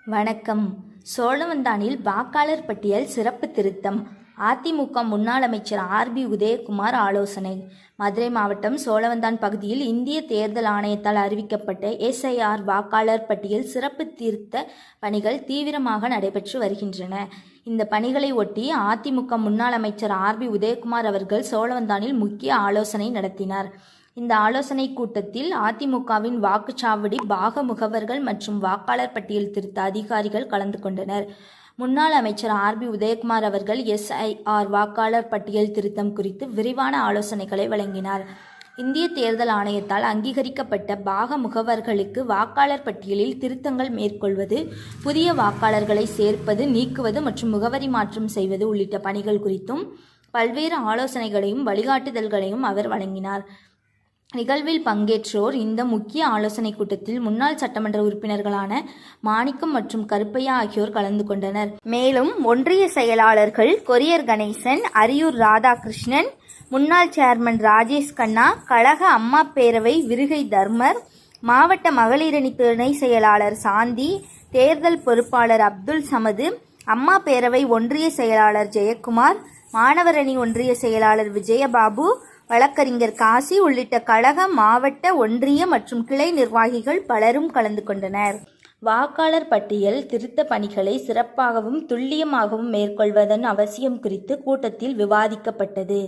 வணக்கம். சோழவந்தானில் வாக்காளர் பட்டியல் சிறப்பு திருத்தம். அதிமுக முன்னாள் அமைச்சர் ஆர்.பி. உதயகுமார் ஆலோசனை. மதுரை மாவட்டம் சோழவந்தான் பகுதியில் இந்திய தேர்தல் ஆணையத்தால் அறிவிக்கப்பட்ட எஸ்ஐஆர் வாக்காளர் பட்டியல் சிறப்பு திருத்த பணிகள் தீவிரமாக நடைபெற்று வருகின்றன. இந்த பணிகளை ஒட்டி அதிமுக முன்னாள் அமைச்சர் ஆர்.பி. உதயகுமார் அவர்கள் சோழவந்தானில் முக்கிய ஆலோசனை நடத்தினார். இந்த ஆலோசனை கூட்டத்தில் அதிமுகவின் வாக்குச்சாவடி பாக முகவர்கள் மற்றும் வாக்காளர் பட்டியல் திருத்த அதிகாரிகள் கலந்து கொண்டனர். முன்னாள் அமைச்சர் ஆர்.பி. உதயகுமார் அவர்கள் எஸ்ஐஆர் வாக்காளர் பட்டியல் திருத்தம் குறித்து விரிவான ஆலோசனைகளை வழங்கினார். இந்திய தேர்தல் ஆணையத்தால் அங்கீகரிக்கப்பட்ட பாக முகவர்களுக்கு வாக்காளர் பட்டியலில் திருத்தங்கள் மேற்கொள்வது, புதிய வாக்காளர்களை சேர்ப்பது, நீக்குவது மற்றும் முகவரி மாற்றம் செய்வது உள்ளிட்ட பணிகள் குறித்தும் பல்வேறு ஆலோசனைகளையும் வழிகாட்டுதல்களையும் அவர் வழங்கினார். நிகழ்வில் பங்கேற்றோர் இந்த முக்கிய ஆலோசனை கூட்டத்தில் முன்னாள் சட்டமன்ற உறுப்பினர்களான மாணிக்கம் மற்றும் கருப்பையா ஆகியோர் கலந்து கொண்டனர். மேலும் ஒன்றிய செயலாளர்கள் கொரியர் கணேசன், அரியூர் ராதாகிருஷ்ணன், முன்னாள் சேர்மன் ராஜேஷ் கண்ணா, கழக அம்மா பேரவை விருகை தர்மர், மாவட்ட மகளிரணி துணை செயலாளர் சாந்தி, தேர்தல் பொறுப்பாளர் அப்துல் சமது, அம்மா பேரவை ஒன்றிய செயலாளர் ஜெயக்குமார், மாணவர் அணி ஒன்றிய செயலாளர் விஜயபாபு, வழக்கறிஞர் காசி உள்ளிட்ட கழக, மாவட்ட, ஒன்றிய மற்றும் கிளை நிர்வாகிகள் பலரும் கலந்து கொண்டனர். வாக்காளர் பட்டியல் திருத்த பணிகளை சிறப்பாகவும் துல்லியமாகவும் மேற்கொள்வதன் அவசியம் குறித்து கூட்டத்தில் விவாதிக்கப்பட்டது.